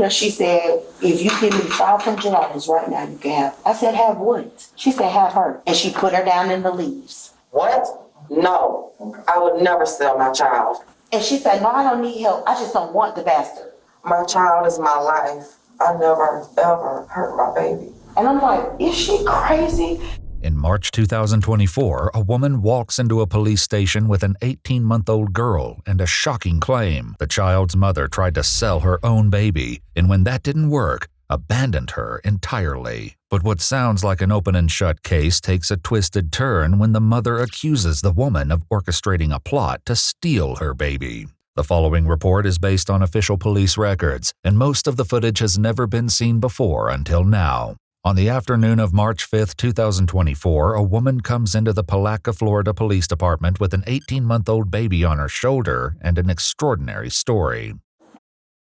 her, she said, if you give me $500 right now, you can have. I said, have what? She said, have her. And she put her down in the leaves. What? No, I would never sell my child. And she said, no, I don't need help. I just don't want the bastard. My child is my life. I never, ever hurt my baby. And I'm like, is she crazy? In March 2024, a woman walks into a police station with an 18-month-old girl and a shocking claim. The child's mother tried to sell her own baby, and when that didn't work, abandoned her entirely. But what sounds like an open and shut case takes a twisted turn when the mother accuses the woman of orchestrating a plot to steal her baby. The following report is based on official police records, and most of the footage has never been seen before until now. On the afternoon of March 5, 2024, a woman comes into the Palatka, Florida Police Department with an 18-month-old baby on her shoulder and an extraordinary story.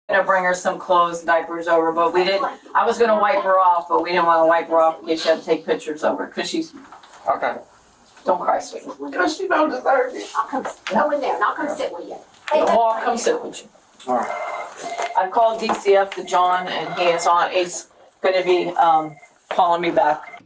To bring her some clothes, diapers over, but we didn't. I was going to wipe her off, but we didn't want to wipe her off because she had to take pictures of her because she's okay. Don't cry, sweetie. Because she don't deserve it. I'll come. Go in there and I'll come sit with you. Well, I'll come sit with you. All right. I called DCF to John, and he is on. He's going to be calling me back.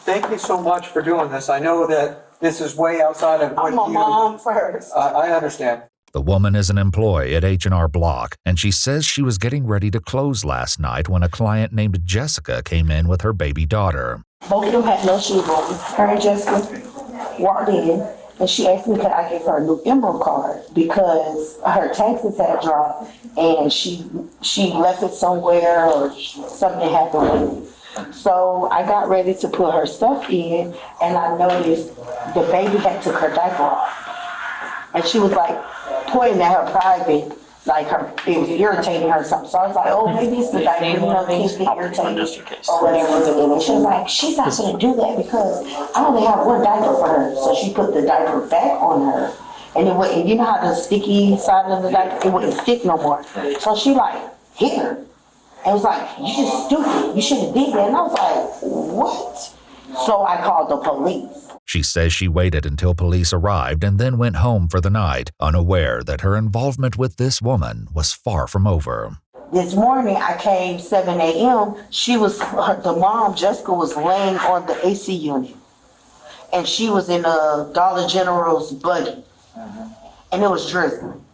Thank you so much for doing this. I know that this is way outside of what I'm a mom first. I understand. The woman is an employee at H&R Block, and she says she was getting ready to close last night when a client named Jessica came in with her baby daughter. Both of them had no shoes on. Her and Jessica walked in, and she asked me could I give her a new Emerald card because her taxes had dropped, and she left it somewhere or something happened with it. So I got ready to put her stuff in, and I noticed the baby had took her diaper off. And she was like pointing at her private, like it was irritating her or something. So I was like, oh, maybe it's the diaper, kids get irritated or whatever. And she was like, she's not going to do that because I only have one diaper for her. So she put the diaper back on her. And it wouldn't, you know how the sticky side of the diaper, it wouldn't stick no more. So she like hit her. And was like, you just stupid. You should have did that. And I was like, what? So I called the police. She says she waited until police arrived and then went home for the night, unaware that her involvement with this woman was far from over. This morning I came 7 a.m. The mom, Jessica, was laying on the AC unit. And she was in a Dollar General's buggy. And it was drizzling.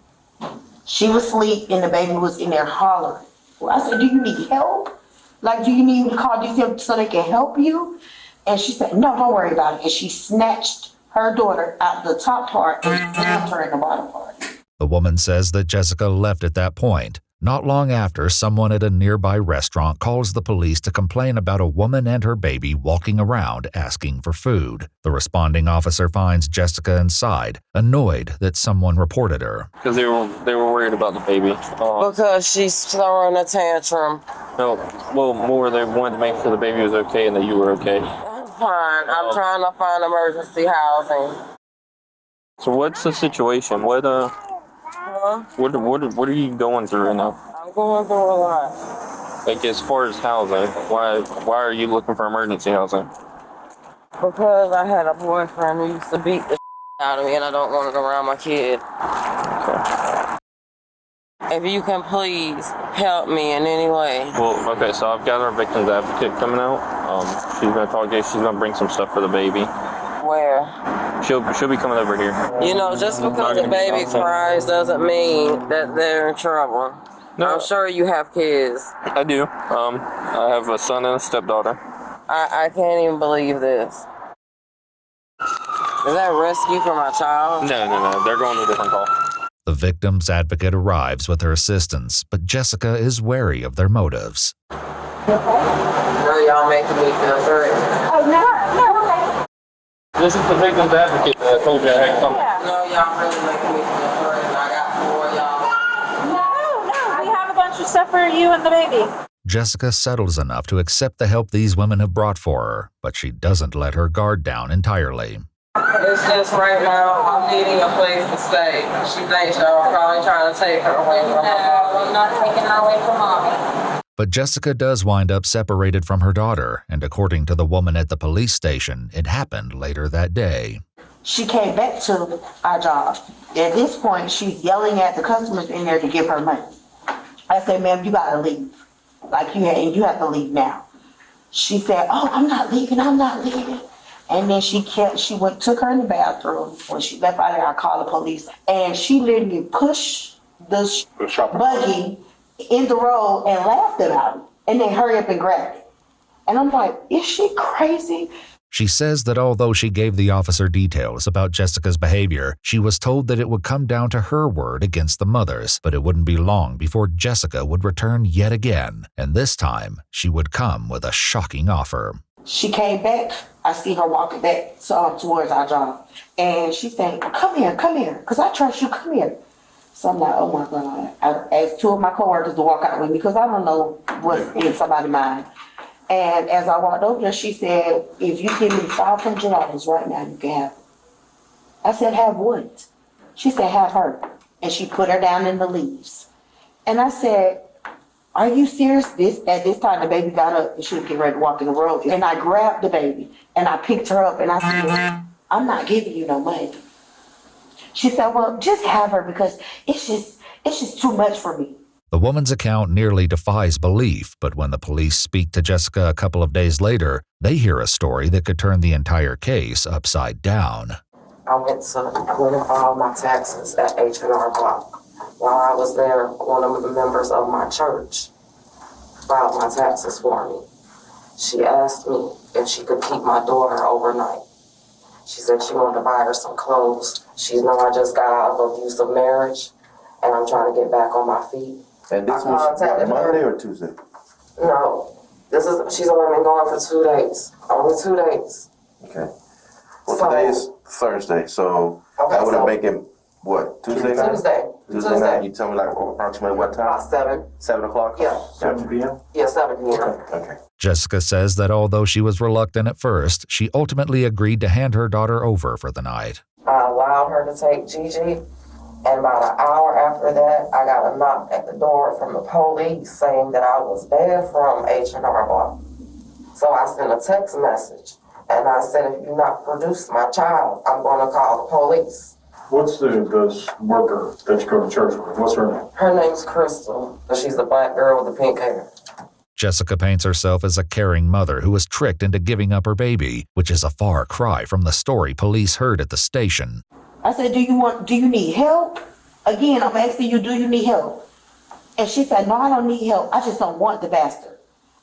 She was asleep and the baby was in there hollering. Well, I said, do you need help? Like, do you need me to call DCF so they can help you? And she said, no, don't worry about it. And she snatched her daughter out the top part and left her in the bottom part. The woman says that Jessica left at that point. Not long after, someone at a nearby restaurant calls the police to complain about a woman and her baby walking around asking for food. The responding officer finds Jessica inside, annoyed that someone reported her. Because they were worried about the baby. Because she's throwing a tantrum. No, well, more they wanted to make sure the baby was okay and that you were okay. I'm fine. I'm trying to find emergency housing. So what's the situation? What are you going through right now? I'm going through a lot. Like as far as housing, why are you looking for emergency housing? Because I had a boyfriend who used to beat the out of me and I don't want it around my kid. Okay. If you can please help me in any way. Well, okay, so I've got our victim's advocate coming out. She's gonna talk to you. She's gonna bring some stuff for the baby. Where? She'll be coming over here. You know, just because the baby cries doesn't mean that they're in trouble. No. I'm sure you have kids. I do. I have a son and a stepdaughter. I can't even believe this. Is that rescue for my child? No. They're going to a different call. The victim's advocate arrives with her assistants, but Jessica is wary of their motives. No, y'all making me feel sorry. Oh, no, okay. This is the victim's advocate that I told you I had come. No, y'all really making me feel sorry, and I got 4 y'all. No, we have a bunch of stuff for you and the baby. Jessica settles enough to accept the help these women have brought for her, but she doesn't let her guard down entirely. It's just right now, I'm needing a place to stay. She thinks y'all are probably trying to take her away from her. No, I'm not taking her away from mommy. But Jessica does wind up separated from her daughter, and according to the woman at the police station, it happened later that day. She came back to our job. At this point, she's yelling at the customers in there to give her money. I said, ma'am, you gotta leave. Like you have to leave now. She said, oh, I'm not leaving. And then took her in the bathroom. When she left out there, I called the police. And she literally pushed the buggy in the road and laughed about it. And then hurry up and grabbed it. And I'm like, is she crazy? She says that although she gave the officer details about Jessica's behavior, she was told that it would come down to her word against the mother's, but it wouldn't be long before Jessica would return yet again, and this time she would come with a shocking offer. She came back. I see her walking back towards our job, and she said, come here, because I trust you, come here. So I'm like, oh my God. I asked two of my coworkers to walk out with me because I don't know what's in somebody's mind. And as I walked over there, she said, if you give me $500 right now, you can have it. I said, have what? She said, have her. And she put her down in the leaves. And I said, are you serious? At this time, the baby got up and she was getting ready to walk in the road. And I grabbed the baby and I picked her up and I said, I'm not giving you no money. She said, well, just have her because it's just too much for me. The woman's account nearly defies belief, but when the police speak to Jessica a couple of days later, they hear a story that could turn the entire case upside down. I went and filed my taxes at H&R Block. While I was there, one of the members of my church filed my taxes for me. She asked me if she could keep my daughter overnight. She said she wanted to buy her some clothes. She know I just got out of abusive marriage, and I'm trying to get back on my feet. And this was Monday or Tuesday? No, she's only been gone for 2 days. Only 2 days. Okay. Well, today is Thursday, so okay, I would have make it, what, Tuesday night? Tuesday night, you tell me like approximately what time? About 7. 7 o'clock? Yeah. 7 p.m.? Yeah, 7 p.m. Okay. Jessica says that although she was reluctant at first, she ultimately agreed to hand her daughter over for the night. I allowed her to take Gigi. And about an hour after that, I got a knock at the door from the police saying that I was banned from H&R Block. So I sent a text message, and I said, if you not produce my child, I'm going to call the police. What's the worker that you go to church with? What's her name? Her name's Crystal. She's the black girl with the pink hair. Jessica paints herself as a caring mother who was tricked into giving up her baby, which is a far cry from the story police heard at the station. I said, do you need help? Again, I'm asking you, do you need help? And she said, no, I don't need help. I just don't want the bastard.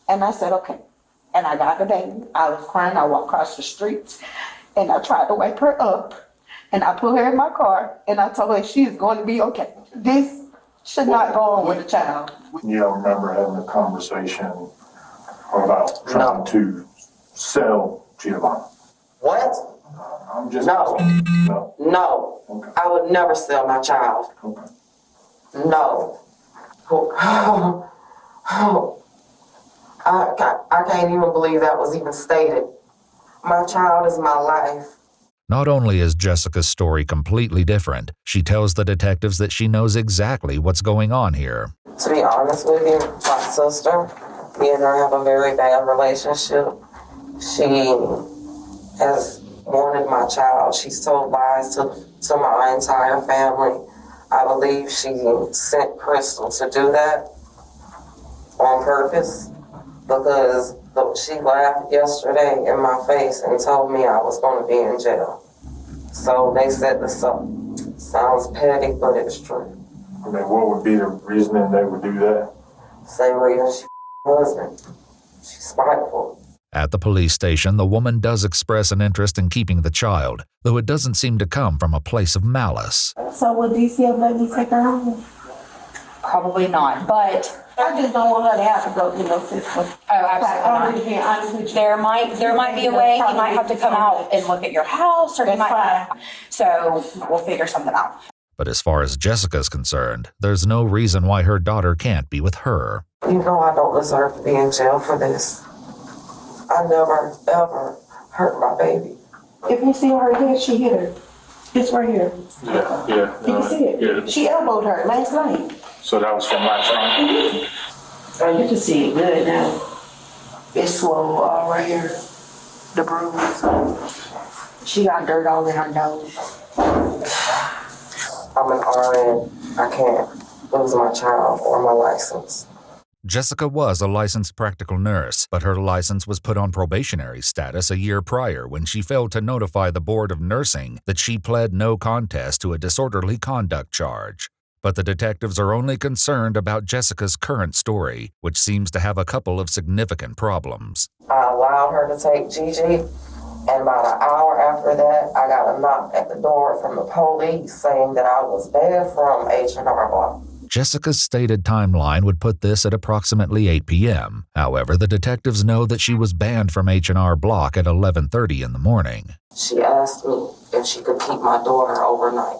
And I said, okay. And I got the baby. I was crying. I walked across the street and I tried to wake her up. And I put her in my car and I told her she is going to be okay. This should not go on with a child. You don't remember having a conversation about trying to sell Giovanna? What? I'm just No. No. No. Okay. I would never sell my child. Okay. No. I can't even believe that was even stated. My child is my life. Not only is Jessica's story completely different, she tells the detectives that she knows exactly what's going on here. To be honest with you, my sister, me and her have a very bad relationship. She has wanted my child. She's told lies to my entire family. I believe she sent Crystal to do that on purpose because she laughed yesterday in my face and told me I was going to be in jail. So they said this up. Sounds petty, but it's true. I mean, what would be the reasoning they would do that? Same reason she husband. She's spiteful. At the police station, the woman does express an interest in keeping the child, though it doesn't seem to come from a place of malice. So will DCF let me take her home? Probably not, but I just don't want her to have to go through no system. absolutely not. Being honest with you. There might be a way. He might have to come out and look at your house, or he That's might. fine. So we'll figure something out. But as far as Jessica's concerned, there's no reason why her daughter can't be with her. You know I don't deserve to be in jail for this. I never, ever hurt my baby. If you see her head, she hit her. This right here. Yeah. You can see it. Yeah. She elbowed her last night. So that was from last night? Oh, you can see it good now. It's swole all right here. The bruise. She got dirt all in her nose. I'm an RN. I can't lose my child or my license. Jessica was a licensed practical nurse, but her license was put on probationary status a year prior when she failed to notify the Board of Nursing that she pled no contest to a disorderly conduct charge. But the detectives are only concerned about Jessica's current story, which seems to have a couple of significant problems. I allowed her to take Gigi, and about an hour after that, I got a knock at the door from the police saying that I was banned from H&R Block. Jessica's stated timeline would put this at approximately 8 p.m. However, the detectives know that she was banned from H&R Block at 11:30 in the morning. She asked me if she could keep my daughter overnight.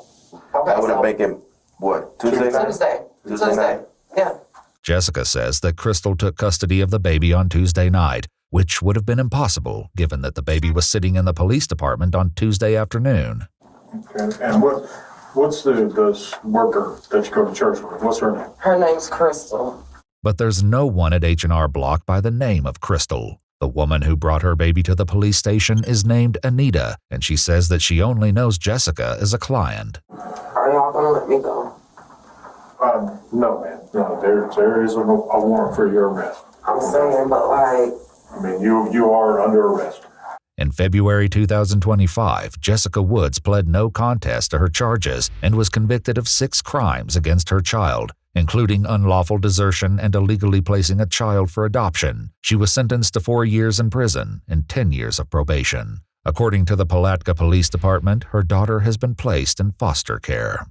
Okay, That would have make it, what, Tuesday night? Tuesday night. Yeah. Jessica says that Crystal took custody of the baby on Tuesday night, which would have been impossible given that the baby was sitting in the police department on Tuesday afternoon. Okay, and what's the worker that you go to church with? What's her name? Her name's Crystal. But there's no one at H&R Block by the name of Crystal. The woman who brought her baby to the police station is named Anita, and she says that she only knows Jessica as a client. Are y'all gonna let me go? No, man. No, there is a warrant for your arrest. I'm saying, but like... I mean, you are under arrest. In February 2025, Jessica Woods pled no contest to her charges and was convicted of 6 crimes against her child, including unlawful desertion and illegally placing a child for adoption. She was sentenced to 4 years in prison and 10 years of probation. According to the Palatka Police Department, her daughter has been placed in foster care.